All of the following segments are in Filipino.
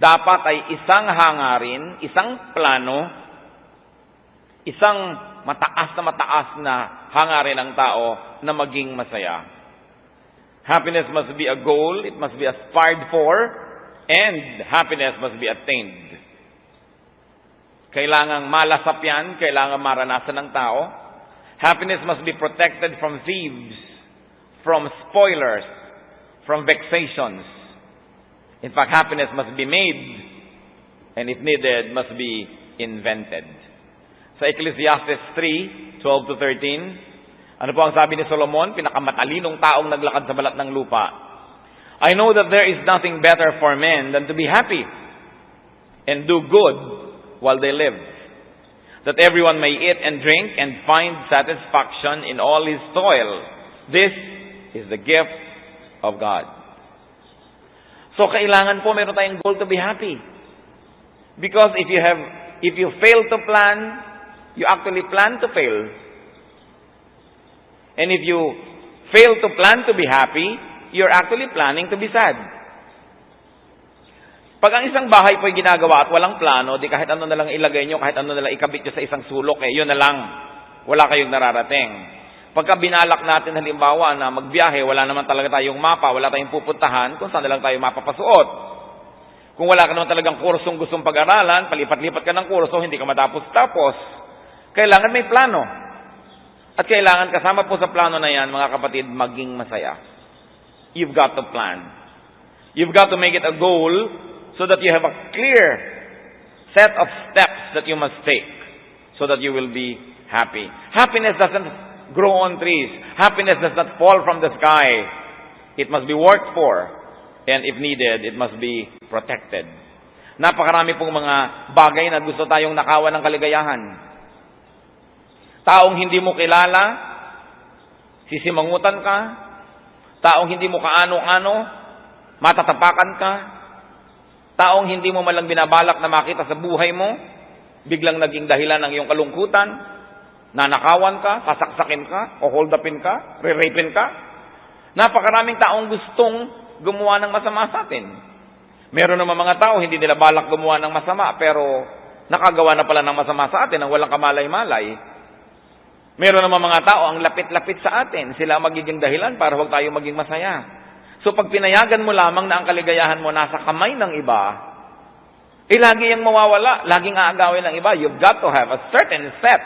dapat ay isang hangarin, isang plano, isang mataas na hangarin ng tao na maging masaya. Happiness must be a goal, it must be aspired for, and happiness must be attained. Kailangang malasap yan, kailangang maranasan ng tao. Happiness must be protected from thieves, from spoilers, from vexations. In fact, happiness must be made, and if needed, must be invented. Sa Ecclesiastes 3:12-13, ano po ang sabi ni Solomon? Pinakamatalinong taong naglakad sa balat ng lupa. I know that there is nothing better for men than to be happy and do good while they live, that everyone may eat and drink and find satisfaction in all his toil. This is the gift of God. So kailangan po meron tayong goal to be happy. Because if you fail to plan, you actually plan to fail. And if you fail to plan to be happy, you're actually planning to be sad. Pag ang isang bahay po ay ginagawa at walang plano, di kahit ano na lang ilagay nyo, kahit ano na lang ikabit nyo sa isang sulok, yun na lang. Wala kayong nararating. Pagka binalak natin halimbawa na magbiyahe, wala naman talaga tayong mapa, wala tayong pupuntahan, kung saan na lang tayo mapapasuot. Kung wala ka naman talagang kursong gustong pag-aralan, palipat-lipat ka ng kurso, hindi ka matapos-tapos. Kailangan may plano. At kailangan kasama po sa plano na yan, mga kapatid, maging masaya. You've got to plan. You've got to make it a goal so that you have a clear set of steps that you must take so that you will be happy. Happiness doesn't grow on trees. Happiness does not fall from the sky. It must be worked for. And if needed, it must be protected. Napakarami pong mga bagay na gusto tayong nakawan ng kaligayahan. Taong hindi mo kilala, sisimangutan ka. Taong hindi mo kaano-ano, matatapakan ka. Taong hindi mo malang binabalak na makita sa buhay mo, biglang naging dahilan ng iyong kalungkutan. Nanakawan ka, sasaksakin ka, o hold upin ka, re-rapin ka. Napakaraming taong gustong gumawa ng masama sa atin. Meron naman mga tao, hindi nila balak gumawa ng masama, pero nakagawa na pala ng masama sa atin, ang walang kamalay-malay. Meron naman mga tao, ang lapit-lapit sa atin, sila magiging dahilan para huwag tayo maging masaya. So pag pinayagan mo lamang na ang kaligayahan mo nasa kamay ng iba, lagi yung mawawala, laging aagawin ng iba. You've got to have a certain set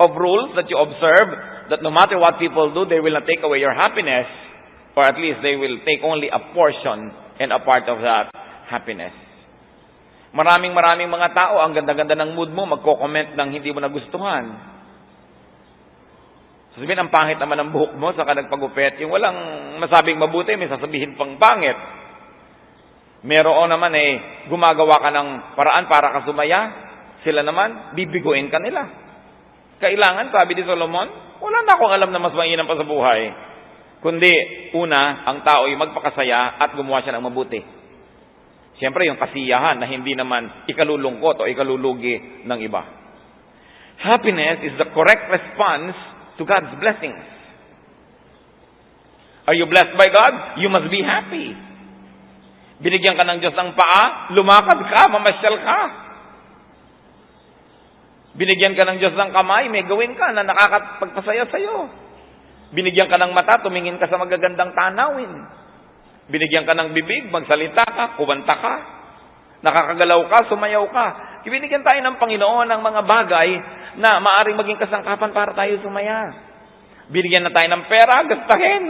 of rules that you observe, that no matter what people do, they will not take away your happiness, or at least they will take only a portion and a part of that happiness. Maraming mga tao, ang ganda-ganda ng mood mo, magko-comment ng hindi mo nagustuhan. Sasabihin, ang pangit naman ng buhok mo, saka nagpagupit. Yung walang masabing mabuti, may sasabihin pang pangit. Meron naman gumagawa ka ng paraan para ka sumaya. Sila naman, bibiguin ka nila. Kailangan, sabi ni Solomon, wala na akong alam na mas mainam pa sa buhay. Kundi, una, ang tao ay magpakasaya at gumawa siya ng mabuti. Siyempre, yung kasiyahan na hindi naman ikalulungkot o ikalulugi ng iba. Happiness is the correct response to God's blessings. Are you blessed by God? You must be happy. Binigyan ka ng Diyos ng paa, lumakad ka, mamasyal ka. Binigyan ka ng Diyos ng kamay, may gawin ka na nakakapagpasaya sa'yo. Binigyan ka ng mata, tumingin ka sa magagandang tanawin. Binigyan ka ng bibig, magsalita ka, kumanta ka. Nakakagalaw ka, sumayaw ka. Binigyan tayo ng Panginoon ng mga bagay na maaring maging kasangkapan para tayo sumaya. Binigyan na tayo ng pera, gastahin.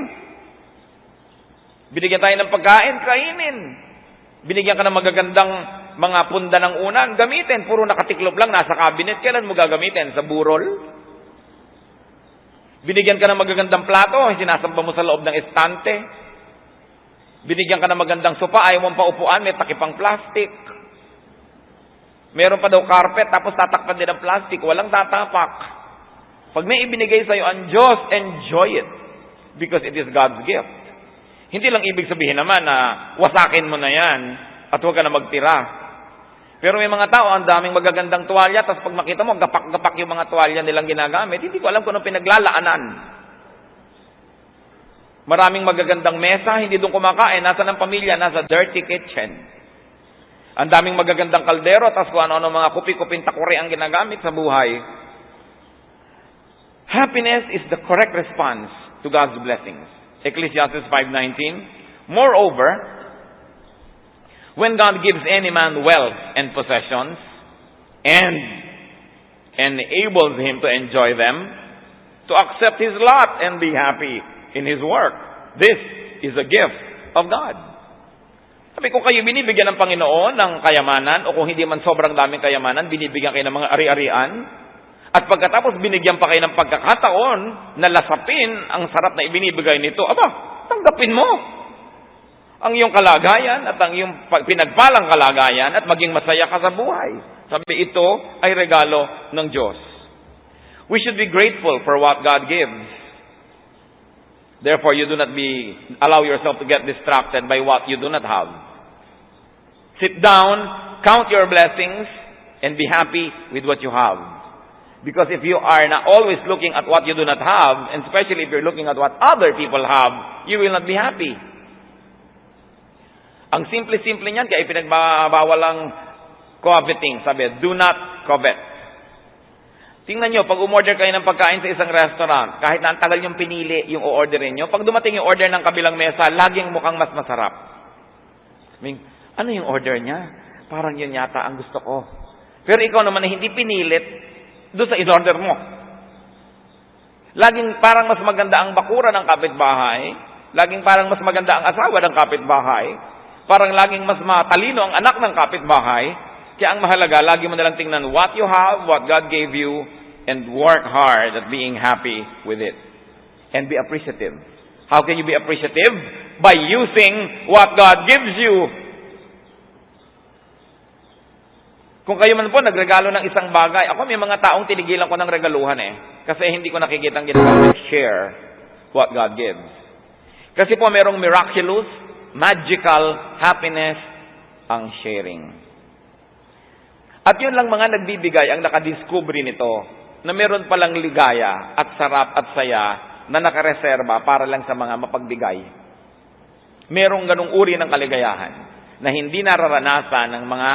Binigyan tayo ng pagkain, kainin. Binigyan ka ng magagandang mga punda ng unan, gamitin. Puro nakatiklop lang, nasa cabinet. Kailan mo gagamitin? Sa burol? Binigyan ka ng magagandang plato, sinasamba mo sa loob ng estante. Binigyan ka ng magandang sopa, ayaw mong paupuan, may takipang plastic. Meron pa daw carpet, tapos tatakpan din ng plastic, walang tatapak. Pag may ibinigay sa'yo ang Diyos, enjoy it. Because it is God's gift. Hindi lang ibig sabihin naman na wasakin mo na yan at huwag ka na magtira. Pero may mga tao, ang daming magagandang tuwalya, tapos pag makita mo, gapak-gapak yung mga tuwalya nilang ginagamit, hindi ko alam kung anong pinaglalaanan. Maraming magagandang mesa, hindi doon kumakain, nasa ng pamilya, nasa dirty kitchen. Ang daming magagandang kaldero, tapos kung ano-ano mga kupi-kuping takuri ang ginagamit sa buhay. Happiness is the correct response to God's blessings. Ecclesiastes 5:19. Moreover, when God gives any man wealth and possessions, and enables him to enjoy them, to accept his lot and be happy in his work, this is a gift of God. Sabi, kung kayo binibigyan ng Panginoon ng kayamanan, o kung hindi man sobrang daming kayamanan, binibigyan kayo ng mga ari-arian, at pagkatapos binigyan pa kayo ng pagkakataon na lasapin ang sarap na ibinibigay nito, tanggapin mo ang iyong kalagayan at ang iyong pinagpalang kalagayan at maging masaya ka sa buhay. Sabi, ito ay regalo ng Diyos. We should be grateful for what God gives. Therefore, you do not allow yourself to get distracted by what you do not have. Sit down, count your blessings, and be happy with what you have. Because if you are not always looking at what you do not have, and especially if you're looking at what other people have, you will not be happy. Ang simple-simple niyan, kaya ipinagbawal ang coveting. Sabi, do not covet. Tingnan nyo, pag umorder kayo ng pagkain sa isang restaurant, kahit na ang tagal yung pinili yung o-orderin nyo, pag dumating yung order ng kabilang mesa, laging mukhang mas masarap. Ano yung order niya? Parang yun yata ang gusto ko. Pero ikaw naman na hindi pinilit, doon sa in-order mo. Laging parang mas maganda ang bakura ng kapitbahay, laging parang mas maganda ang asawa ng kapitbahay, parang laging mas matalino ang anak ng kapitbahay. Kaya ang mahalaga, lagi mo nalang tingnan what you have, what God gave you, and work hard at being happy with it. And be appreciative. How can you be appreciative? By using what God gives you. Kung kayo man po nagregalo ng isang bagay, ako may mga taong tinigilan ko ng regaluhan kasi hindi ko nakikita ang ginagawa. Share what God gives. Kasi po merong miraculous, magical happiness ang sharing. At yun lang mga nagbibigay ang nakadiscover nito na meron palang ligaya at sarap at saya na nakareserba para lang sa mga mapagbigay. Merong ganung uri ng kaligayahan na hindi nararanasan ng mga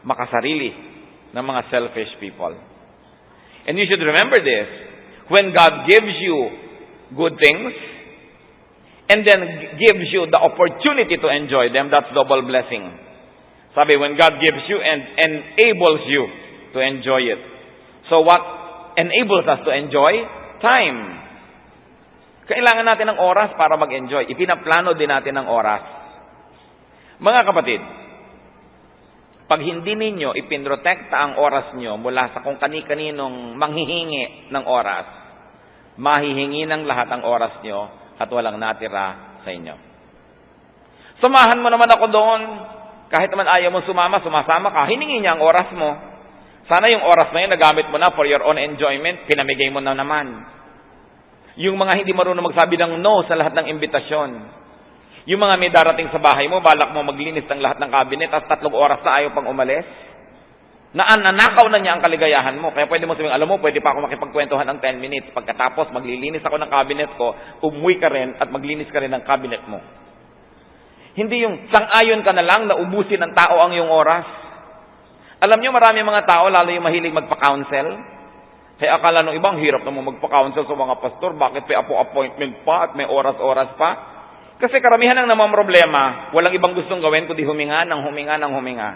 makasarili, ng mga selfish people. And you should remember this, when God gives you good things and then gives you the opportunity to enjoy them, that's double blessing. Sabi, when God gives you and enables you to enjoy it. So what enables us to enjoy? Time. Kailangan natin ng oras para mag-enjoy. Ipinaplano din natin ng oras. Mga kapatid, pag hindi ninyo ipinrotekta ang oras nyo mula sa kung kani-kaninong manghihingi ng oras, mahihingi ng lahat ang oras nyo at walang natira sa inyo. Samahan mo naman ako doon. Kahit naman ayaw mo sumasama ka, hiningi niya ang oras mo. Sana yung oras na yun, nagamit mo na for your own enjoyment, pinamigay mo na naman. Yung mga hindi marunong magsabi ng no sa lahat ng imbitasyon. Yung mga may darating sa bahay mo, balak mo maglinis ng lahat ng cabinet, at 3 oras na ayaw pang umalis. Nanakaw na niya ang kaligayahan mo. Kaya pwede mo sabihin, alam mo, pwede pa ako makipagkwentuhan ng 10 minutes. Pagkatapos, maglilinis ako ng cabinet ko, umuwi ka rin at maglinis ka rin ng cabinet mo. Hindi yung sang-ayon ka na lang na ubusin ng tao ang iyong oras. Alam niyo, marami mga tao, lalo yung mahilig magpa-counsel. Kaya akala nung ibang hirap naman magpa-counsel sa mga pastor. Bakit may appointment pa at may oras-oras pa? Kasi karamihan ng namang problema, walang ibang gustong gawin kundi huminga ng huminga.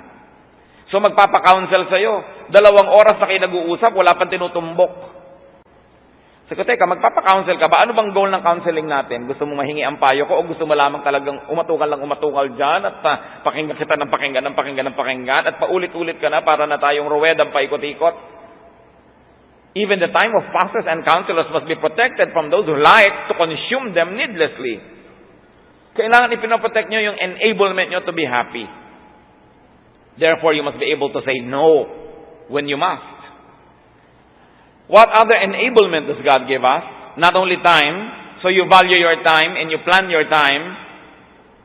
So magpapa-counsel sa'yo. 2 oras na kayo nag-uusap, wala pang tinutumbok. Sabi ko, teka, magpapa-counsel ka ba? Ano bang goal ng counseling natin? Gusto mo mahingi ang payo ko o gusto mo lamang talagang umatukal dyan at pakinggan kita ng pakinggan at paulit-ulit ka na para na tayong ruwedang paikot-ikot? Even the time of pastors and counselors must be protected from those who like to consume them needlessly. Kailangan ipinoprotect nyo yung enablement nyo to be happy. Therefore, you must be able to say no when you must. What other enablement does God give us? Not only time, so you value your time and you plan your time,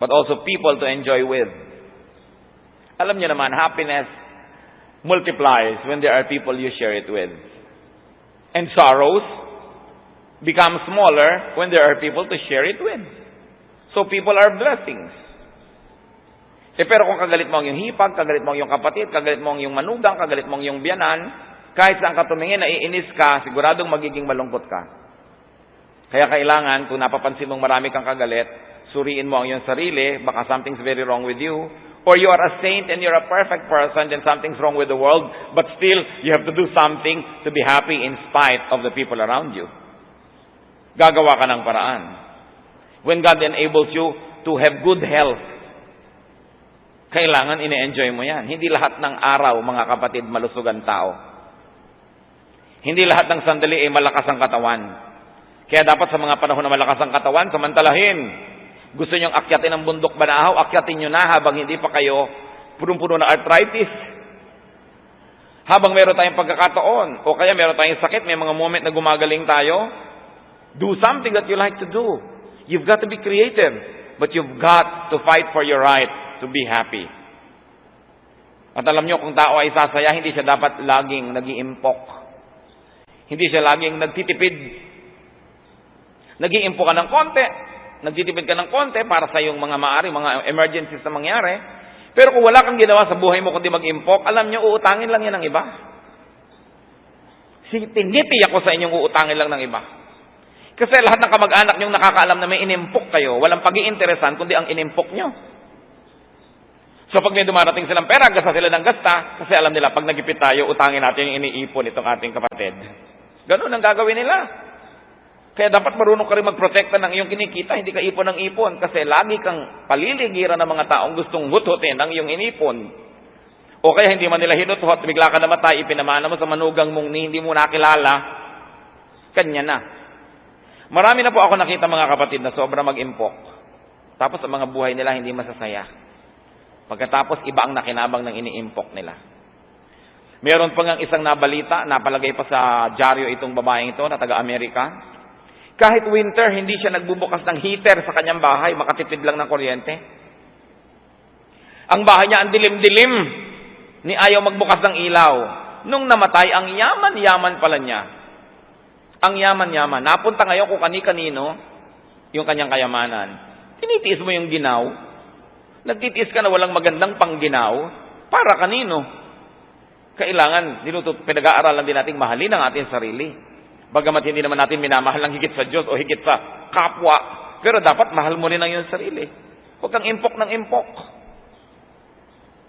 but also people to enjoy with. Alam niyo naman, happiness multiplies when there are people you share it with. And sorrows become smaller when there are people to share it with. So people are blessings. Pero kung kagalit mo ang iyong hipag, kagalit mo ang iyong kapatid, kagalit mo ang iyong manugang, kagalit mo ang iyong biyanan, kahit saan ka tumingin, naiinis ka, siguradong magiging malungkot ka. Kaya kailangan, kung napapansin mong marami kang kagalit, suriin mo ang iyong sarili, baka something's very wrong with you, or you are a saint and you're a perfect person, then something's wrong with the world, but still, you have to do something to be happy in spite of the people around you. Gagawa ka ng paraan. When God enables you to have good health, kailangan ine-enjoy mo yan. Hindi lahat ng araw, mga kapatid, malusugan tao. Hindi lahat ng sandali ay malakas ang katawan. Kaya dapat sa mga panahon na malakas ang katawan, samantalahin. Gusto niyong akyatin ang bundok Banahaw, akyatin niyo na habang hindi pa kayo punong-puno na arthritis. Habang meron tayong pagkakataon, o kaya meron tayong sakit, may mga moment na gumagaling tayo, do something that you like to do. You've got to be creative, but you've got to fight for your right to be happy. At alam niyo, kung tao ay sasaya, hindi siya dapat laging nag-iimpok. Hindi siya laging nagtitipid. Nag-iimpok ka ng konti, nagtitipid ka ng konti para sa iyong mga mga emergencies na mangyari. Pero kung wala kang ginawa sa buhay mo kundi mag-impok, alam niyo, uutangin lang yan ng iba. Tinitiyak ko sa inyong uutangin lang ng iba. Kasi lahat ng kamag-anak niyong nakakaalam na may inimpok kayo, walang pag-iinteresan kundi ang inimpok niyo. So pag may dumarating silang pera, gasta sila ng gasta, kasi alam nila, pag nagipit tayo, utangin natin yung iniipon itong ating kapatid. Ganun ang gagawin nila. Kaya dapat marunong ka rin magprotekta ng iyong kinikita, hindi ka ipon ng ipon. Kasi lagi kang paliligiran ng mga taong gustong hut-hutin ang iyong inipon. O kaya hindi man nila hinut-hut, bigla ka namatay, ipinamana mo sa manugang mong hindi mo nakilala, kanya na. Marami na po ako nakita mga kapatid na sobra mag-impok. Tapos ang mga buhay nila hindi masasaya. Pagkatapos iba ang nakinabang ng iniimpok nila. Meron pa ngang isang nabalita, napalagay pa sa dyaryo itong babaeng ito na taga-Amerika. Kahit winter, hindi siya nagbubukas ng heater sa kanyang bahay, makatipid lang ng kuryente. Ang bahay niya ang dilim-dilim, ni ayaw magbukas ng ilaw. Nung namatay, ang yaman-yaman pala niya. Ang yaman-yaman. Napunta ngayon kung kani-kanino yung kanyang kayamanan. Tinitiis mo yung ginaw. Nagtitiis ka na walang magandang pangginaw. Para kanino? Kailangan, pinag-aaralan din natin mahalin ang ating sarili. Bagamat hindi naman natin minamahal ng higit sa Diyos o higit sa kapwa. Pero dapat mahal mo rin ang iyong sarili. Huwag kang impok ng impok.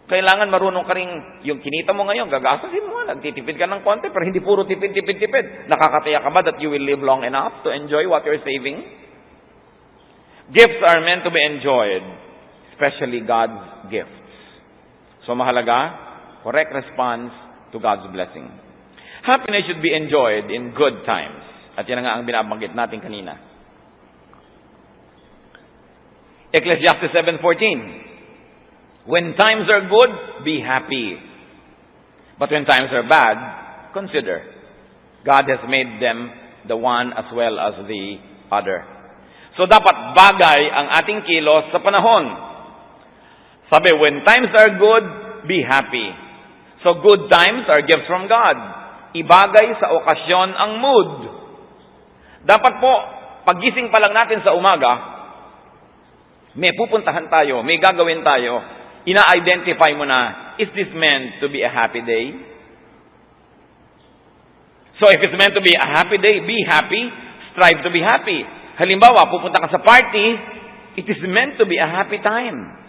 Kailangan marunong ka rin yung kinita mo ngayon, gagasasin mo. Nagtitipid ka ng konti, pero hindi puro tipid. Nakakataya ka ba that you will live long enough to enjoy what you're saving? Gifts are meant to be enjoyed, especially God's gifts. So mahalaga, correct response to God's blessing. Happiness should be enjoyed in good times. At yan nga ang binabanggit natin kanina. Ecclesiastes 7:14. When times are good, be happy. But when times are bad, consider. God has made them the one as well as the other. So dapat bagay ang ating kilos sa panahon. Sabi, when times are good, be happy. So good times are gifts from God. Ibagay sa okasyon ang mood. Dapat po, pagising pa lang natin sa umaga, may pupuntahan tayo, may gagawin tayo, ina-identify mo na, is this meant to be a happy day? So if it's meant to be a happy day, be happy, strive to be happy. Halimbawa, pupunta ka sa party, it is meant to be a happy time.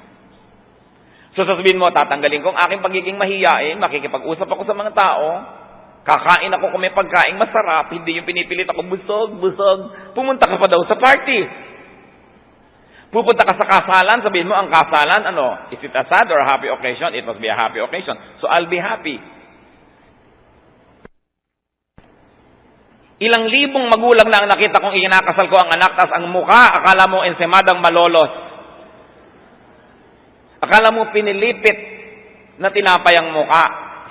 So sasabihin mo, tatanggalin ko ang aking pagiging mahiyain, makikipag-usap ako sa mga tao, kakain ako kung may pagkain masarap, hindi yung pinipilit ako, busog. Pumunta ka pa daw sa party. Pupunta ka sa kasalan, sabihin mo, ang kasalan, is it a sad or a happy occasion? It must be a happy occasion. So I'll be happy. Ilang libong magulang lang nakita kong ikinakasal ko ang anak, tas ang mukha, akala mo ensemadang malolos. Akala mo pinilipit na tinapay ang mukha.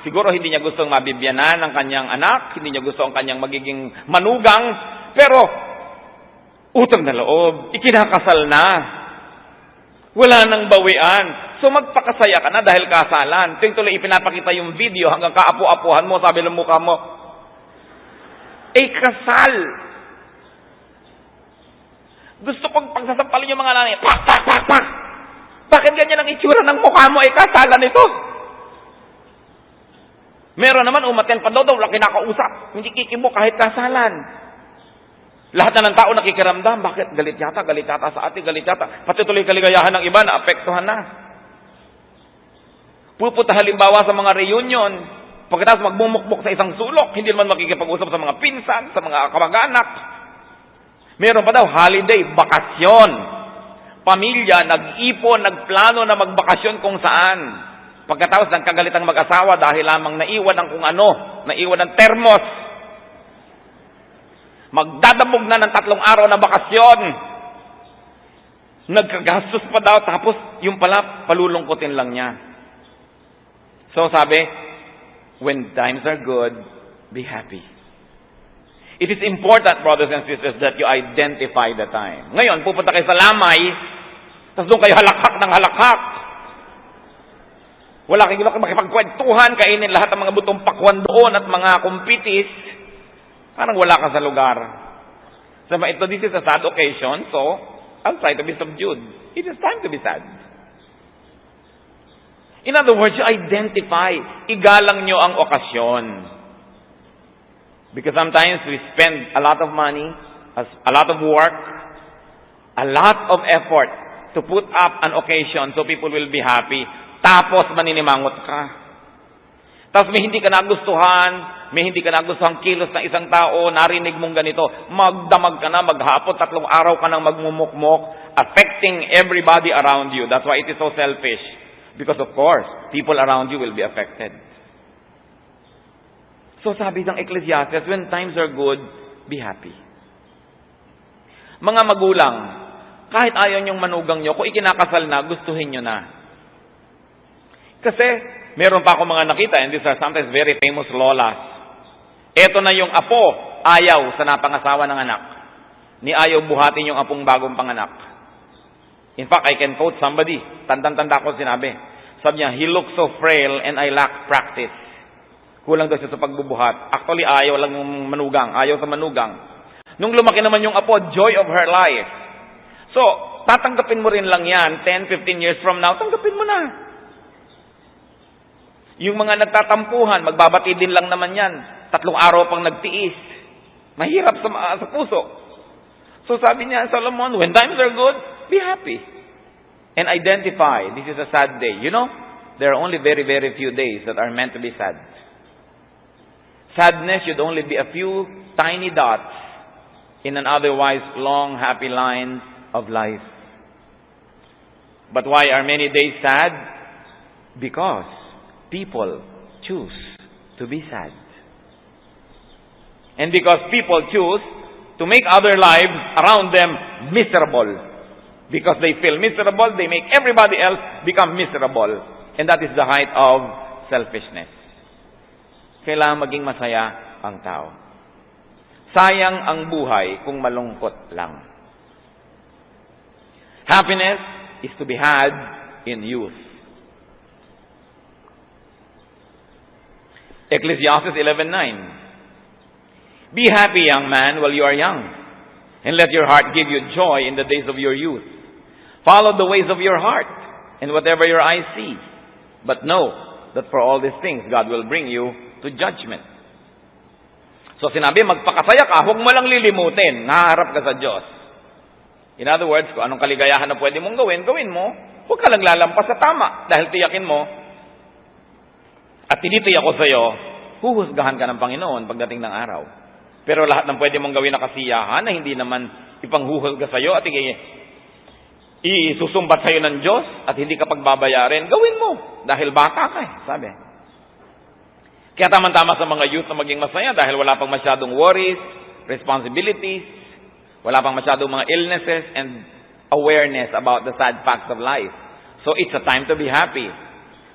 Siguro hindi niya gustong mabibyanan ng kanyang anak, hindi niya gusto ang kanyang magiging manugang, pero utang na loob, ikinakasal na. Wala nang bawian. So magpakasaya ka na dahil kasalan. Tuloy ipinapakita yung video hanggang kaapu-apuhan mo, sabi ng mukha mo, kasal. Gusto kong pagsasampalin yung mga nanay, pak! Bakit ganyan ang itsura ng mukha mo? Kasalan ito. Meron naman, umaten pa daw, wala kinakausap. Hindi kikimo kahit kasalan. Lahat na ng tao nakikiramdam. Bakit? Galit yata sa ate, galit yata. Pati tuloy kaligayahan ng iba, naapektuhan na. Pupunta halimbawa sa mga reunion, pagkatapos magmumukmuk sa isang sulok, hindi naman makikipag-usap sa mga pinsan, sa mga kamag-anak. Meron pa daw, holiday, bakasyon. Pamilya, nag-ipon, nagplano na magbakasyon kung saan. Pagkatapos ng kagalitang mag-asawa dahil lamang naiwan ang kung ano, naiwan ang termos. Magdadabog na ng 3 araw na bakasyon. Nagkagastos pa daw, tapos yung pala, palulungkutin lang niya. So sabi, when times are good, be happy. It is important, brothers and sisters, that you identify the time. Ngayon, pupunta kayo sa lamay, tapos doon kayo halakhak ng halakhak. Wala kang makipagkwentuhan, kainin lahat ng mga butong pakwan doon at mga kumpitis. Parang wala ka sa lugar. So, ito, this is a sad occasion, so I'll try to be subdued. It is time to be sad. In other words, you identify. Igalang nyo ang okasyon. Because sometimes we spend a lot of money, a lot of work, a lot of effort to put up an occasion so people will be happy. Tapos maninimangot ka. Tapos may hindi ka nagustuhan kilos ng isang tao, narinig mong ganito, magdamag ka na, maghapon, 3 araw ka nang magmumukmok, affecting everybody around you. That's why it is so selfish. Because of course, people around you will be affected. So sabi ng Ecclesiastes, when times are good, be happy. Mga magulang, kahit ayaw niyong manugang niyo, kung ikinakasal na, gustuhin niyo na. Kasi, meron pa ako mga nakita, and these are sometimes very famous lolas. Eto na yung apo, ayaw sa napangasawa ng anak. Ni ayaw buhatin yung apong bagong panganak. In fact, I can quote somebody. Tandang-tanda ko sinabi. Sabi niya, he looks so frail and I lack practice. Kulang daw siya sa pagbubuhat. Actually, ayaw lang manugang. Ayaw sa manugang. Nung lumaki naman yung apo, joy of her life. So, tatanggapin mo rin lang yan, 10, 15 years from now, tanggapin mo na. Yung mga nagtatampuhan, magbabati din lang naman yan. 3 araw pang nagtiis. Mahirap sa puso. So sabi niya, Solomon, when times are good, be happy. And identify, this is a sad day. You know, there are only very, very few days that are meant to be sad. Sadness should only be a few tiny dots in an otherwise long, happy line of life. But why are many days sad? Because people choose to be sad. And because people choose to make other lives around them miserable. Because they feel miserable, they make everybody else become miserable. And that is the height of selfishness. Kailangan maging masaya ang tao. Sayang ang buhay kung malungkot lang. Happiness is to be had in youth. Ecclesiastes 11:9. Be happy, young man, while you are young, and let your heart give you joy in the days of your youth. Follow the ways of your heart, and whatever your eyes see. But know that for all these things, God will bring you to judgment. So sinabi, magpakasaya ka, huwag mo lang lilimutin, naharap ka sa Diyos. In other words, kung anong kaligayahan na pwede mong gawin, gawin mo. Huwag ka lang lalampas sa tama, dahil tiyakin mo, at tinitiyak ko sa iyo, huhusgahan ka ng Panginoon pagdating ng araw. Pero lahat ng pwede mong gawin na kasiyahan na hindi naman ipanghuhulga sa iyo at isusumbat sa iyo ng Diyos at hindi ka pagbabayarin, gawin mo dahil bata ka sabi. Kaya tama-tama sa mga youth na maging masaya dahil wala pang masyadong worries, responsibilities, wala pang masyadong mga illnesses and awareness about the sad facts of life. So it's a time to be happy.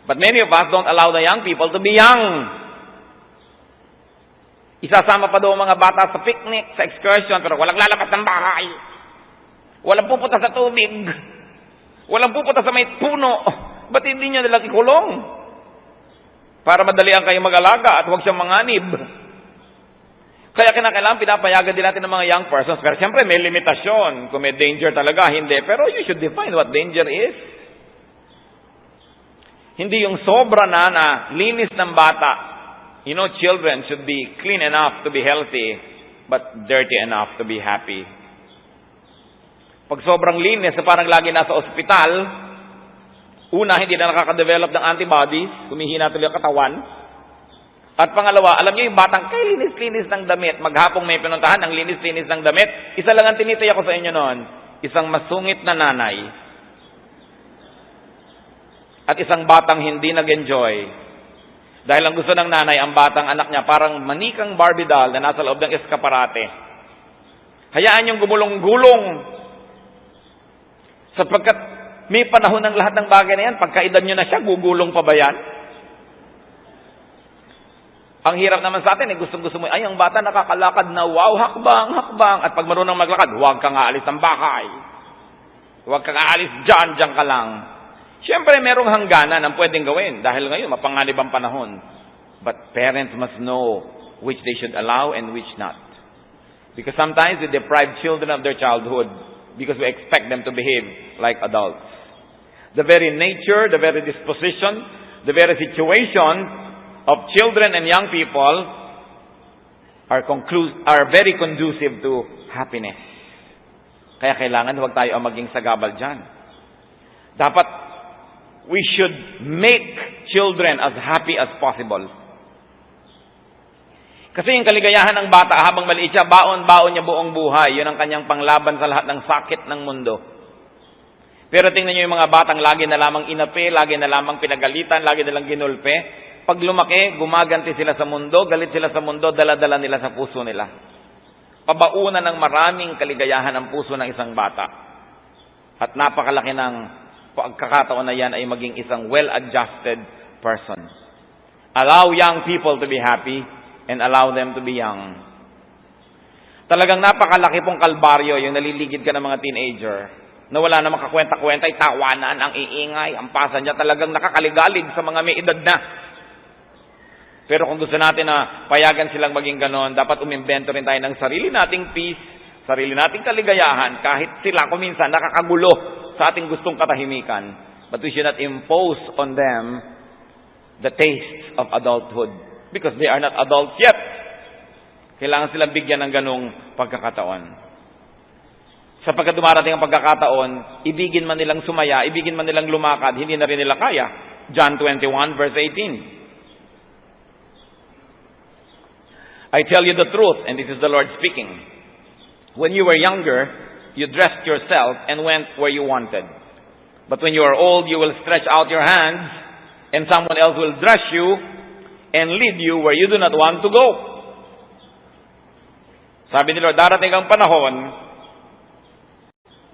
But many of us don't allow the young people to be young. Isasama pa daw mga bata sa picnic, sa excursion, pero walang lalabas ng bahay. Walang pupunta sa tubig. Walang pupunta sa may puno. Ba't hindi niya nila ikulong? Para madalian kayo mag-alaga at huwag siyang manganib. Kaya kinakailangan pinapayagan din natin ng mga young persons. Pero siyempre may limitasyon. Kung may danger talaga, hindi. Pero you should define what danger is. Hindi yung sobra na linis ng bata. You know, children should be clean enough to be healthy, but dirty enough to be happy. Pag sobrang linis, parang lagi nasa ospital, una, hindi na nakaka-develop ng antibodies, humihina tuloy ang katawan. At pangalawa, alam niyo yung batang kay linis-linis ng damit, maghapong may pinuntahan, ang linis-linis ng damit, isa lang ang tinitaya ko sa inyo noon, isang masungit na nanay, at isang batang hindi nag-enjoy. Dahil ang gusto ng nanay, ang batang anak niya, parang manikang Barbie doll na nasa loob ng eskaparate. Hayaan niyong gumulong-gulong. Sapagkat may panahon ng lahat ng bagay na yan, pagkaedad niyo na siya, gugulong pa ba yan? Ang hirap naman sa atin, gustong-gusto mo, ay, ang bata nakakalakad na, wow, hakbang, hakbang. At pag marunong maglakad, huwag kang aalis ng bahay. Huwag kang aalis dyan ka lang. Siyempre, merong hangganan ang pwedeng gawin dahil ngayon, mapanganib ang panahon. But parents must know which they should allow and which not. Because sometimes we deprive children of their childhood because we expect them to behave like adults. The very nature, the very disposition, the very situation of children and young people are very conducive to happiness. Kaya kailangan huwag tayo ang maging sagabal dyan. Dapat we should make children as happy as possible. Kasi yung kaligayahan ng bata habang maliit siya, baon-baon niya buong buhay. Yun ang kanyang panglaban sa lahat ng sakit ng mundo. Pero tingnan niyo yung mga batang lagi na lamang inapi, lagi na lamang pinagalitan, lagi na lang ginulpe. Pag lumaki, gumaganti sila sa mundo, galit sila sa mundo, dala-dala nila sa puso nila. Pabaunan ng maraming kaligayahan ang puso ng isang bata. At napakalaki ng pagkakataon na yan ay maging isang well-adjusted person. Allow young people to be happy and allow them to be young. Talagang napakalaki pong kalbaryo yung naliligid ka ng mga teenager na wala na makakwenta-kwenta, tawanan, ang iingay, ang pasa niya talagang nakakaligalig sa mga may edad na. Pero kung gusto natin na payagan silang maging ganon, dapat umimbento rin tayo ng sarili nating peace, sarili nating kaligayahan, kahit sila kuminsan nakakagulo sa ating gustong katahimikan. But we should not impose on them the taste of adulthood because they are not adults yet. Kailangan silang bigyan ng ganong pagkakataon. Sapagkat dumarating ang pagkakataon, ibigin man nilang sumaya, ibigin man nilang lumakad, hindi na rin nila kaya. John 21 verse 18. I tell you the truth, and this is the Lord speaking. When you were younger, you dressed yourself and went where you wanted. But when you are old, you will stretch out your hands, and someone else will dress you and lead you where you do not want to go. Sabi ni Lord, darating ang panahon,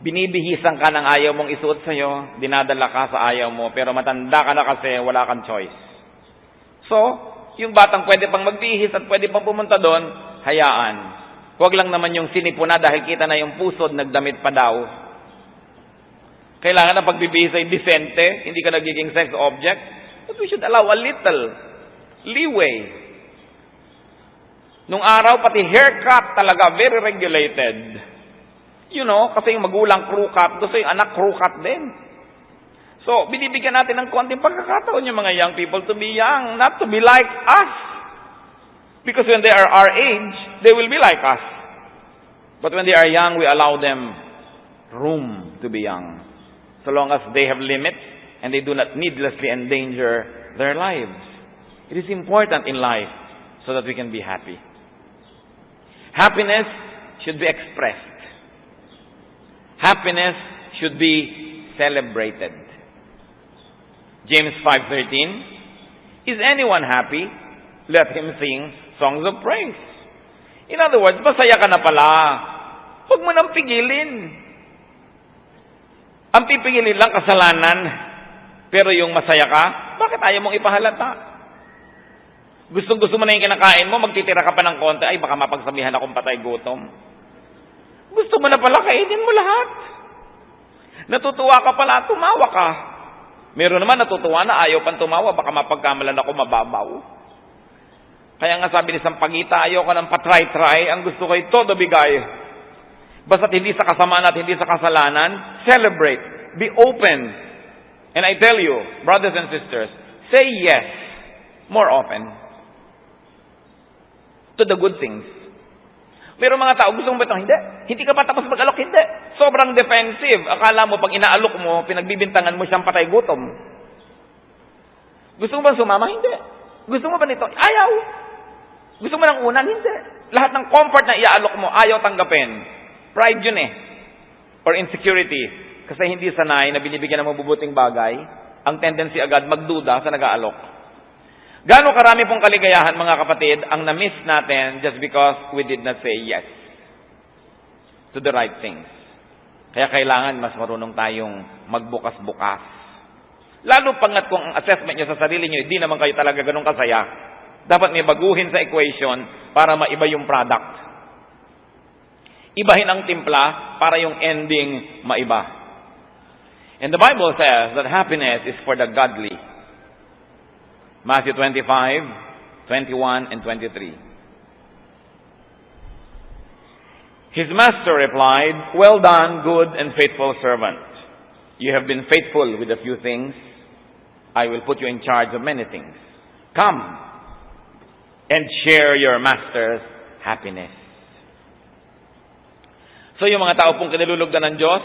binibihisan ka ng ayaw mong isuot sa'yo, dinadala ka sa ayaw mo, pero matanda ka na kasi wala kang choice. So, yung batang pwede pang magbihis at pwede pang pumunta doon, hayaan. Huwag lang naman yung sinipo na dahil kita na yung pusod, nagdamit pa daw. Kailangan na pagbibihis ay decente, hindi ka nagiging sex object. But we should allow a little leeway. Nung araw, pati haircut talaga, very regulated. You know, kasi yung magulang crew cut, gusto yung anak crew cut din. So, binibigyan natin ng konting pagkakataon yung mga young people to be young, not to be like us. Because when they are our age, they will be like us. But when they are young, we allow them room to be young. So long as they have limits and they do not needlessly endanger their lives. It is important in life so that we can be happy. Happiness should be expressed. Happiness should be celebrated. James 5:13, is anyone happy? Let him sing songs of praise. In other words, masaya ka na pala. Huwag mo nang pigilin. Ang pipigilin lang kasalanan. Pero yung masaya ka, bakit ayaw mong ipahalata? Gustong-gusto mo na yung kinakain mo, magtitira ka pa ng konti, ay baka mapagsabihan akong patay gutom. Gusto mo na pala, kainin mo lahat. Natutuwa ka pala, tumawa ka. Meron naman natutuwa na ayaw pang tumawa, baka mapagkamalan ako mababaw. Kaya nga sabi ni Sampaguita, ayaw ka ng patry-try, ang gusto ko ay todo bigay. Basta't hindi sa kasamaan at hindi sa kasalanan, celebrate, be open, And I tell you, brothers and sisters, say yes more often to the good things. Pero mga tao, gusto mo ba ito? Hindi. Hindi ka pa tapos mag-alok? Hindi. Sobrang defensive. Akala mo, pag inaalok mo, pinagbibintangan mo siyang patay gutom. Gusto mo ba sumama? Hindi. Gusto mo ba nito? Ayaw. Gusto mo ng unan? Hindi. Lahat ng comfort na iaalok mo, ayaw tanggapin. Pride yun eh. Or insecurity. Kasi hindi sanay na binibigyan ng mabubuting bagay, ang tendency agad magduda sa nag-aalok. Gaano karami pong kaligayahan, mga kapatid, ang na-miss natin just because we did not say yes to the right things. Kaya kailangan mas marunong tayong magbukas-bukas. Lalo pangat kung ang assessment nyo sa sarili nyo, hindi naman kayo talaga ganun kasaya. Dapat may baguhin sa equation para maiba yung product. Ibahin ang timpla para yung ending maiba. And the Bible says that happiness is for the godly. Matthew 25, 21, and 23. His master replied, "Well done, good and faithful servant. You have been faithful with a few things. I will put you in charge of many things. Come and share your master's happiness." So yung mga tao pong kinalulugdan ng Diyos,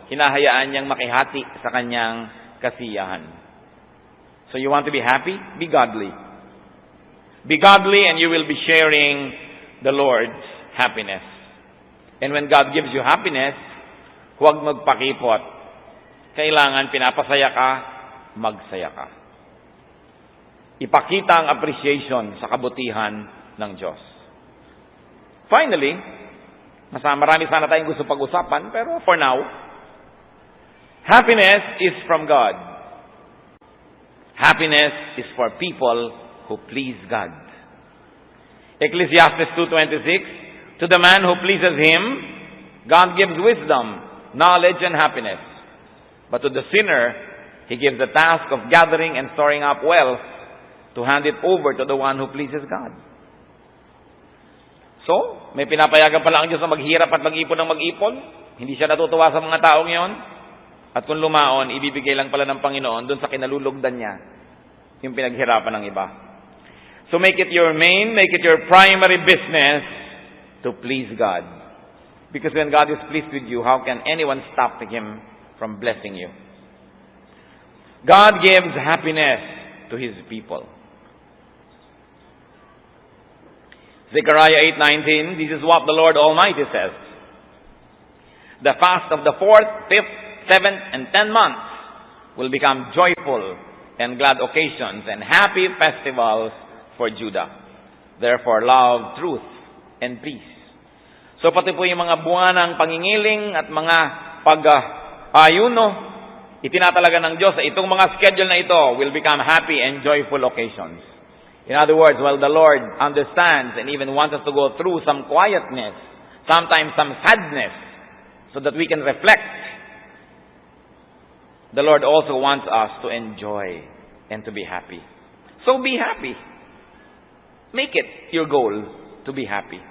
hinahayaan niyang makihati sa kanyang kasiyahan. So you want to be happy? Be godly. Be godly and you will be sharing the Lord's happiness. And when God gives you happiness, huwag magpakipot. Kailangan pinapasaya ka, magsaya ka. Ipakita ang appreciation sa kabutihan ng Diyos. Finally, marami sana tayong gusto pag-usapan, pero for now, happiness is from God. Happiness is for people who please God. Ecclesiastes 2:26, to the man who pleases Him, God gives wisdom, knowledge, and happiness. But to the sinner, He gives the task of gathering and storing up wealth to hand it over to the one who pleases God. So, may pinapayagan pala ang Diyos na maghirap at mag-ipon ng mag-ipon. Hindi siya natutuwa sa mga taong yon. At kung lumaon, ibibigay lang pala ng Panginoon dun sa kinalulugdan niya yung pinaghirapan ng iba. So make it your main, make it your primary business to please God. Because when God is pleased with you, how can anyone stop Him from blessing you? God gives happiness to His people. Zechariah 8:19, this is what the Lord Almighty says. The fast of the 4th, 5th, 7th, and 10th months will become joyful and glad occasions and happy festivals for Judah. Therefore, love, truth, and peace. So pati po yung mga buwan ng pangingiling at mga pag-ayuno, itinatalaga ng Diyos sa itong mga schedule na ito will become happy and joyful occasions. In other words, while the Lord understands and even wants us to go through some quietness, sometimes some sadness, so that we can reflect, the Lord also wants us to enjoy and to be happy. So be happy. Make it your goal to be happy.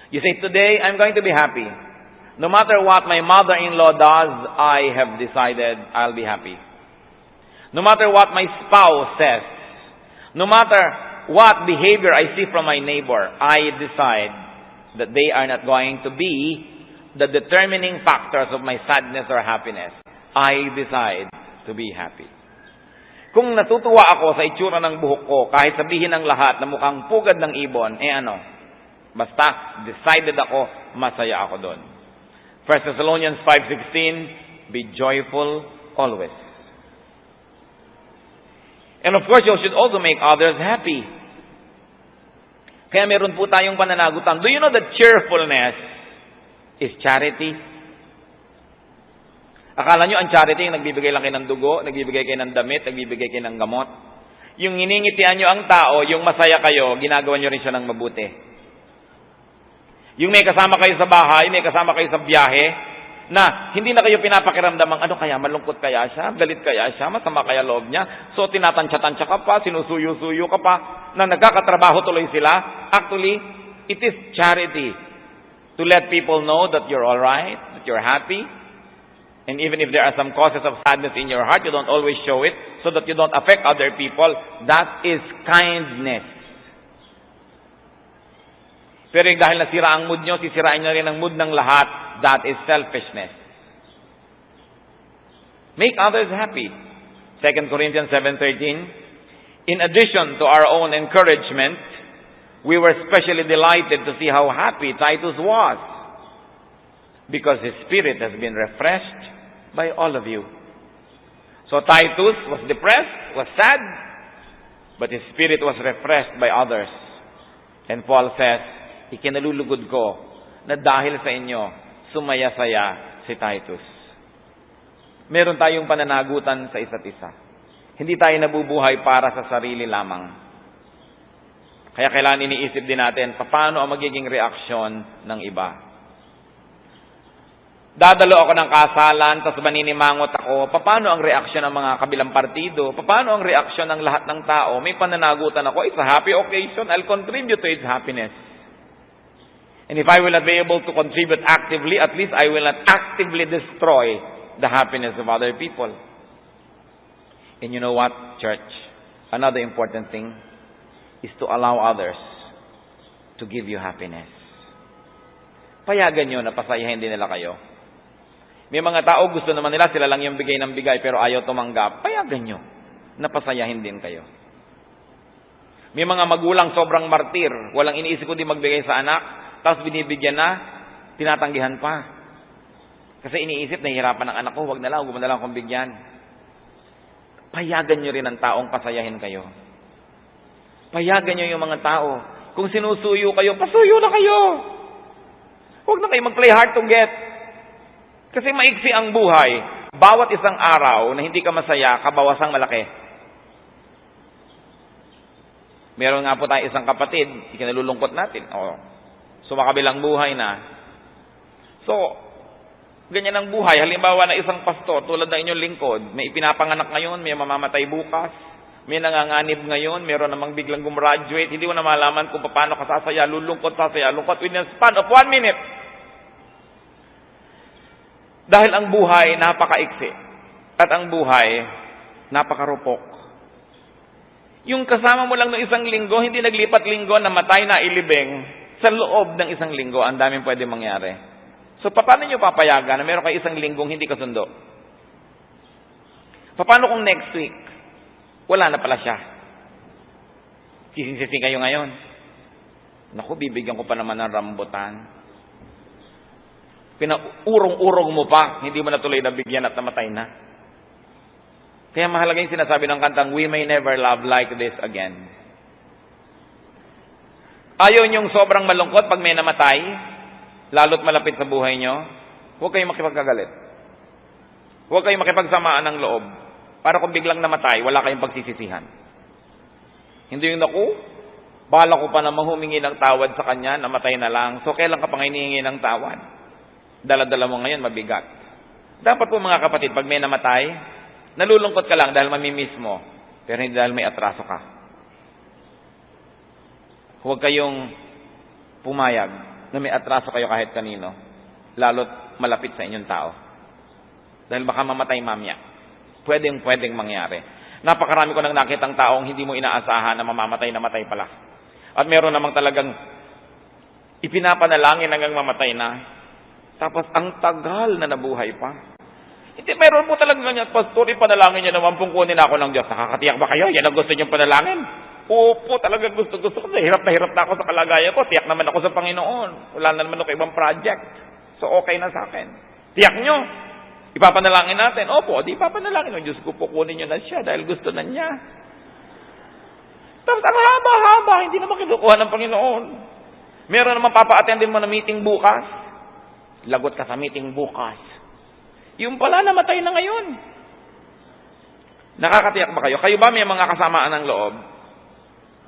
You say, today I'm going to be happy. No matter what my mother-in-law does, I have decided I'll be happy. No matter what my spouse says, no matter what behavior I see from my neighbor, I decide that they are not going to be the determining factors of my sadness or happiness. I decide to be happy. Kung natutuwa ako sa itsura ng buhok ko, kahit sabihin ng lahat na mukhang pugad ng ibon, basta decided ako, masaya ako doon. 1 Thessalonians 5:16, be joyful always. And of course, you should also make others happy. Kaya meron po tayong pananagutan. Do you know that cheerfulness is charity? Akala nyo ang charity yung nagbibigay lang kayo ng dugo, nagbibigay kayo ng damit, nagbibigay kayo ng gamot. Yung iningitian nyo ang tao, yung masaya kayo, ginagawa nyo rin siya ng mabuti. Yung may kasama kayo sa bahay, may kasama kayo sa biyahe, na hindi na kayo pinapakiramdamang ano kaya, malungkot kaya siya, galit kaya siya, masama kaya loob niya. So tinatansya-tansya ka pa, sinusuyo-suyo ka pa, na nagkakatrabaho tuloy sila. Actually, it is charity to let people know that you're alright, that you're happy. And even if there are some causes of sadness in your heart, you don't always show it so that you don't affect other people. That is kindness. Pero dahil nasira ang mood nyo, sisirain nyo rin ang mood ng lahat. That is selfishness. Make others happy. 2 Corinthians 7:13. In addition to our own encouragement, we were especially delighted to see how happy Titus was, because his spirit has been refreshed by all of you. So Titus was depressed, was sad, but his spirit was refreshed by others. And Paul says, ikinalulugod ko na dahil sa inyo, sumaya-saya si Titus. Meron tayong pananagutan sa isa't isa. Hindi tayo nabubuhay para sa sarili lamang. Kaya kailangan iniisip din natin, paano ang magiging reaksyon ng iba. Dadalo ako ng kasalan, tapos maninimangot ako, paano ang reaksyon ng mga kabilang partido? Paano ang reaksyon ng lahat ng tao? May pananagutan ako, it's a happy occasion, I'll contribute to its happiness. And if I will not be able to contribute actively, at least I will not actively destroy the happiness of other people. And you know what, church? Another important thing is to allow others to give you happiness. Payagan nyo na pasayahin din nila kayo. May mga tao gusto naman nila, sila lang yung bigay ng bigay, pero ayaw tumanggap. Payagan nyo na pasayahin din kayo. May mga magulang sobrang martir, walang iniisip kundi magbigay sa anak, tapos binibigyan na, tinatanggihan pa. Kasi iniisip, nahihirapan ng anak ko, huwag na lang akong bigyan. Payagan nyo rin ang taong pasayahin kayo. Payagan nyo yung mga tao. Kung sinusuyo kayo, pasuyo na kayo. Huwag na kayo mag-play hard to get. Kasi maiksi ang buhay. Bawat isang araw na hindi ka masaya, kabawasang malaki. Meron nga po tayo isang kapatid, ikinalulungkot natin. Sumakabilang buhay na. So, ganyan ang buhay. Halimbawa na isang pastor, tulad ng inyong lingkod, may ipinapanganak ngayon, may mamamatay bukas, may nanganganib ngayon, meron namang biglang gumraduate, hindi mo na malaman kung paano ka sasaya, lulungkot within a span of 1 minute. Dahil ang buhay napakaiksi at ang buhay napakarupok. Yung kasama mo lang ng isang linggo, hindi naglipat linggo, namatay na ilibing, sa loob ng isang linggo, ang daming pwede mangyari. So, paano nyo papayagan na meron kayo isang linggong hindi kasundo? Paano kung next week, wala na pala siya? Sising kayo ngayon. Naku, bibigyan ko pa naman ng rambutan. Pinaurong-urong mo pa, hindi mo na tuloy nabigyan at namatay na. Kaya mahalaga yung sinasabi ng kantang, we may never love like this again. Ayaw niyong sobrang malungkot pag may namatay, lalo't malapit sa buhay niyo, huwag kayong makipagkagalit. Huwag kayong makipagsamaan ng loob. Para kung biglang namatay, wala kayong pagsisisihan. Hindi yung naku, bala ko pa naman humingi ng tawad sa kanya, namatay na lang. So, kailan ka pa ngayon hihingi ng tawad? Dala-dala mo ngayon, mabigat. Dapat po mga kapatid, pag may namatay, nalulungkot ka lang dahil mamimiss mo, pero hindi dahil may atraso ka. Huwag kayong pumayag na may atraso kayo kahit kanino, lalo't malapit sa inyong tao. Dahil baka mamatay mamaya. Pwedeng mangyari. Napakarami ko nang nakitang taong hindi mo inaasahan na namatay pala. At meron namang talagang ipinapanalangin hanggang mamatay na. Tapos ang tagal na nabuhay pa. Hindi, meron po talagang ganyan, pastor, ipanalangin niya naman pong kunin ako ng Diyos. Nakakatiyak ba kayo? Yan ang gusto niyong panalangin? Opo, talagang gusto ko. Hirap na ako sa kalagayan ko. Tiyak naman ako sa Panginoon. Wala na naman ako ibang project. So, okay na sa akin. Tiyak nyo. Ipapanalangin natin. Opo, di ipapanalangin. O Diyos ko po, kunin nyo na siya dahil gusto na niya. Tapos ang haba-haba, hindi naman kinukuha ng Panginoon. Meron naman papa-attendin mo na meeting bukas. Lagot ka sa meeting bukas. Yung pala, namatay na ngayon. Nakakatiyak ba kayo? Kayo ba may mga kasamaan ng loob?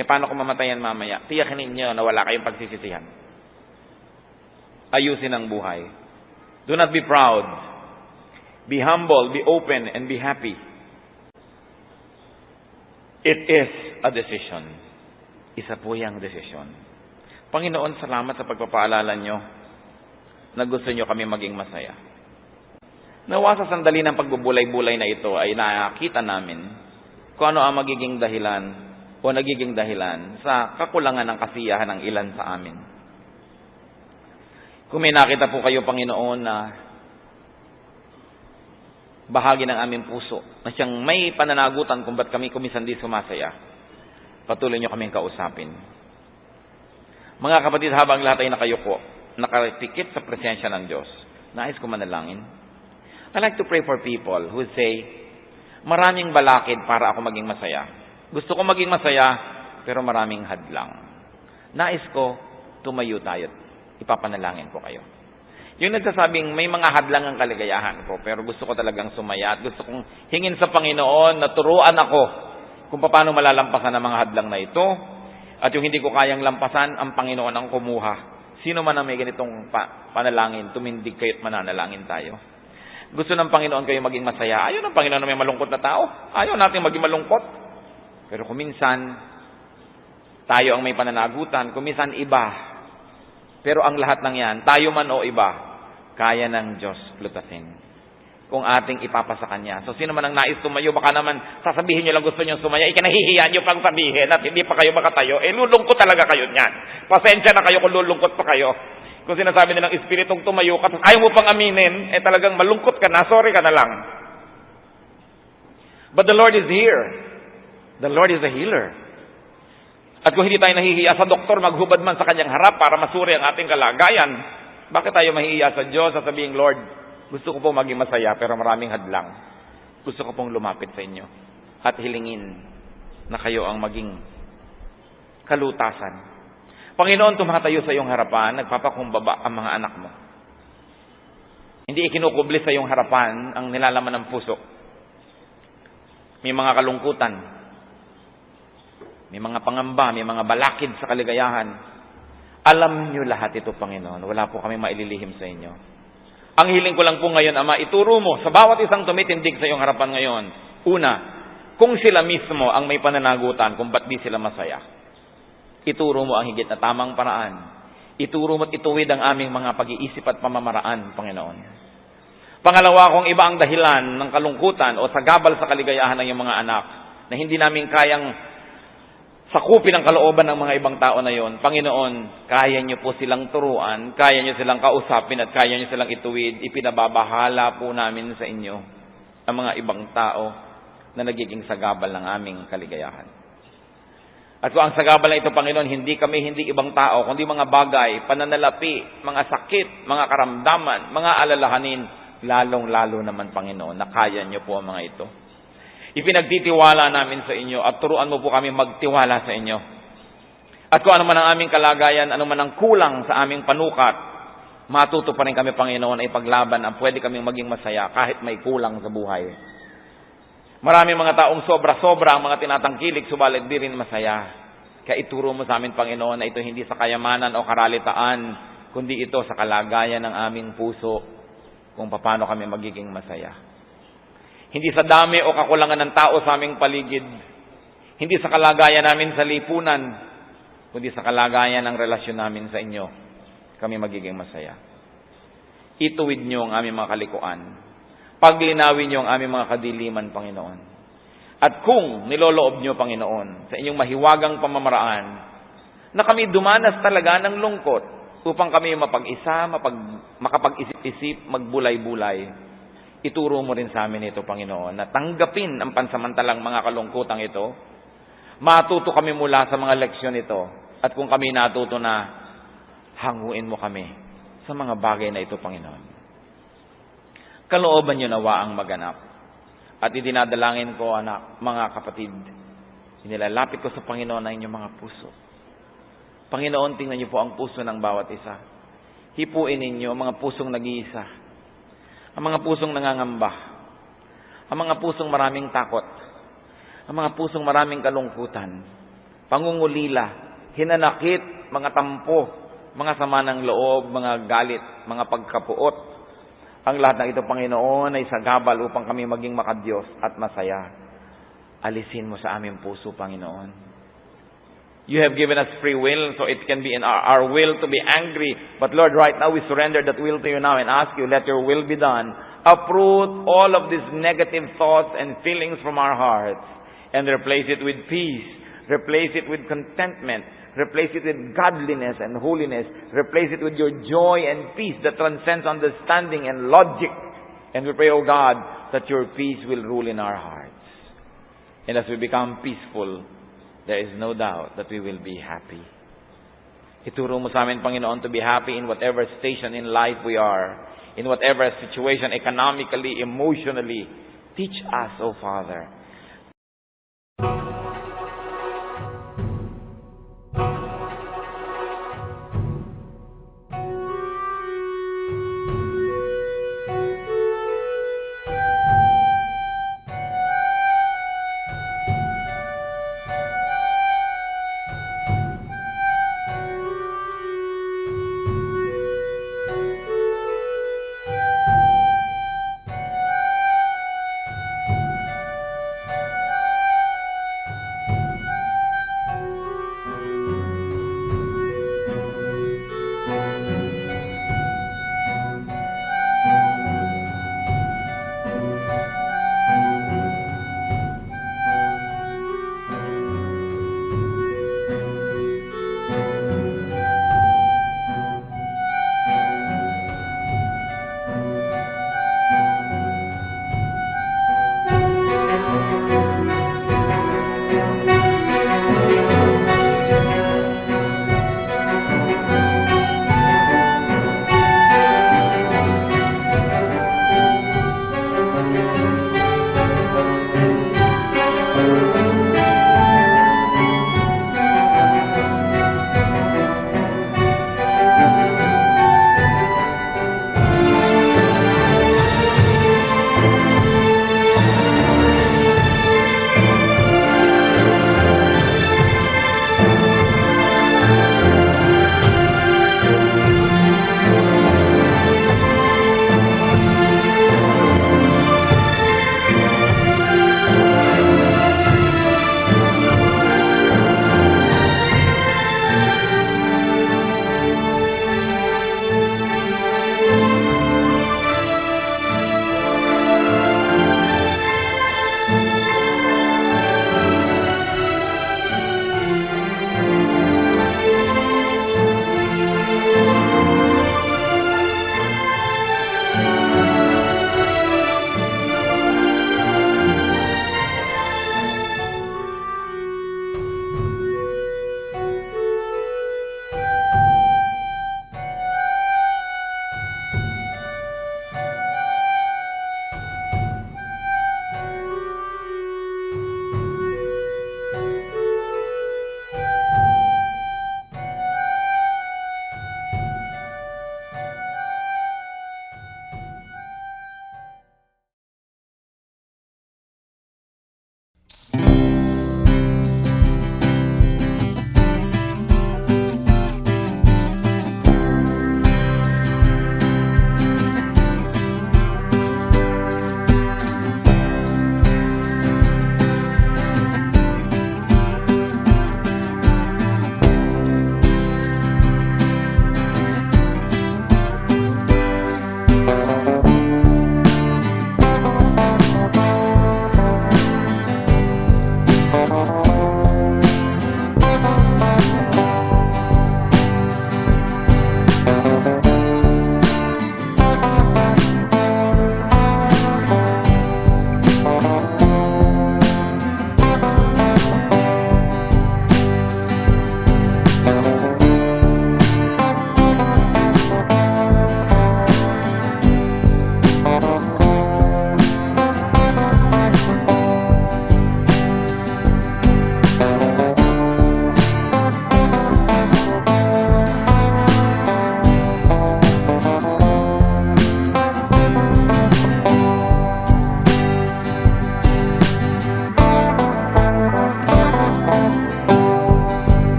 Paano kung mamatayan mamaya? Tiyakin ninyo na wala kayong pagsisisihan. Ayusin ang buhay. Do not be proud. Be humble, be open, and be happy. It is a decision. Isa po yung decision. Panginoon, salamat sa pagpapaalala nyo na gusto nyo kami maging masaya. Nawa sa sandali ng pagbubulay-bulay na ito ay nakita namin kung ano ang magiging dahilan o nagiging dahilan sa kakulangan ng kasiyahan ng ilan sa amin. Kung may nakita po kayo, Panginoon, na bahagi ng aming puso na siyang may pananagutan kung ba't kami kuminsan di sumasaya, patuloy niyo kaming kausapin. Mga kapatid, habang lahat ay nakayuko, nakatikit sa presensya ng Diyos, nais ko manalangin. I like to pray for people who say, maraming balakid para ako maging masaya. Gusto ko maging masaya, pero maraming hadlang. Nais ko, tumayo tayo. Ipapanalangin ko kayo. Yung nagsasabing, may mga hadlang ang kaligayahan ko, pero gusto ko talagang sumaya at gusto kong hingin sa Panginoon na turuan ako kung paano malalampasan ang mga hadlang na ito. At yung hindi ko kayang lampasan, ang Panginoon ang kumuha. Sino man ang may ganitong panalangin, tumindig kayo at mananalangin tayo. Gusto ng Panginoon kayo maging masaya. Ayaw ng Panginoon na may malungkot na tao. Ayaw natin maging malungkot. Pero kuminsan, tayo ang may pananagutan. Kuminsan, iba. Pero ang lahat ng yan, tayo man o iba, kaya ng Diyos lutasin kung ating ipapasa Kanya. So, sino man ang nais tumayo, baka naman sasabihin nyo lang gusto nyo sumaya, ikinahihiyan nyo pang sabihin at hindi pa kayo makatayo, lulungkot talaga kayo niyan. Pasensya na kayo kung lulungkot pa kayo. Kung sinasabi nilang Espiritong tumayo ka, ayaw mo pang aminin, talagang malungkot ka na, sorry ka na lang. But the Lord is here. The Lord is a healer. At kung hindi tayo nahihiya sa doktor, maghubad man sa kanyang harap para masuri ang ating kalagayan, bakit tayo mahihiya sa Diyos, sasabihin, Lord, gusto ko pong maging masaya, pero maraming hadlang. Gusto ko pong lumapit sa inyo at hilingin na kayo ang maging kalutasan. Panginoon, tumatayo sa iyong harapan, nagpapakumbaba ang mga anak mo. Hindi ikinukubli sa iyong harapan ang nilalaman ng puso. May mga kalungkutan, may mga pangamba, may mga balakid sa kaligayahan. Alam niyo lahat ito, Panginoon. Wala po kami maililihim sa inyo. Ang hiling ko lang po ngayon, Ama, ituro mo sa bawat isang tumitindig sa iyong harapan ngayon. Una, kung sila mismo ang may pananagutan kung ba't di sila masaya. Ituro mo ang higit na tamang paraan. Ituro mo at ituwid ang aming mga pag-iisip at pamamaraan, Panginoon. Pangalawa, kung iba ang dahilan ng kalungkutan o sagabal sa kaligayahan ng iyong mga anak na hindi namin kayang sakupin ang kalooban ng mga ibang tao na yon, Panginoon, kaya niyo po silang turuan, kaya niyo silang kausapin at kaya niyo silang ituwid. Ipinababahala po namin sa inyo ang mga ibang tao na nagiging sagabal ng aming kaligayahan. At kung ang sagabal na ito, Panginoon, hindi ibang tao, kundi mga bagay, pananalapi, mga sakit, mga karamdaman, mga alalahanin, lalong-lalo naman, Panginoon, na kaya niyo po ang mga ito. Ipinagtitiwala namin sa inyo at turuan mo po kami magtiwala sa inyo. At kung ano man ang aming kalagayan, ano man ang kulang sa aming panukat, matuto pa rin kami, Panginoon, ay paglaban ang pwede kaming maging masaya kahit may kulang sa buhay. Maraming mga taong sobra-sobra ang mga tinatangkilik, subalit di rin masaya. Kaya ituro mo sa amin, Panginoon, na ito hindi sa kayamanan o karalitaan, kundi ito sa kalagayan ng aming puso kung paano kami magiging masaya. Hindi sa dami o kakulangan ng tao sa aming paligid. Hindi sa kalagayan namin sa lipunan, kundi sa kalagayan ng relasyon namin sa inyo, kami magiging masaya. Ituwid niyo ang aming mga kalikuan. Paglinawin niyo ang aming mga kadiliman, Panginoon. At kung niloloob niyo, Panginoon, sa inyong mahiwagang pamamaraan, na kami dumanas talaga ng lungkot upang kami mapag-isa, makapag-isip-isip, magbulay-bulay, ituro mo rin sa amin ito, Panginoon, na tanggapin ang pansamantalang mga kalungkutang ito. Matuto kami mula sa mga leksyon ito. At kung kami natuto na, hanguin mo kami sa mga bagay na ito, Panginoon. Kalooban niyo nawa ang maganap. At idinadalangin ko, anak, mga kapatid, inilalapit ko sa Panginoon ang inyong mga puso. Panginoon, tingnan niyo po ang puso ng bawat isa. Hipuin ninyo ang mga pusong nag-iisa. Ang mga pusong nangangamba, ang mga pusong maraming takot, ang mga pusong maraming kalungkutan, pangungulila, hinanakit, mga tampo, mga sama ng loob, mga galit, mga pagkapuot. Ang lahat ng ito, Panginoon, ay sagabal upang kami maging makadiyos at masaya. Alisin mo sa aming puso, Panginoon. You have given us free will, so it can be in our will to be angry. But Lord, right now we surrender that will to you now and ask you, let your will be done Uproot all of these negative thoughts and feelings from our hearts and replace it with peace. Replace it with contentment. Replace it with godliness and holiness. Replace it with your joy and peace that transcends understanding and logic. And we pray, O God, that your peace will rule in our hearts. And as we become peaceful, there is no doubt that we will be happy. Ituro mo sa amin, Panginoon, to be happy in whatever station in life we are, in whatever situation, economically, emotionally. Teach us, O Father,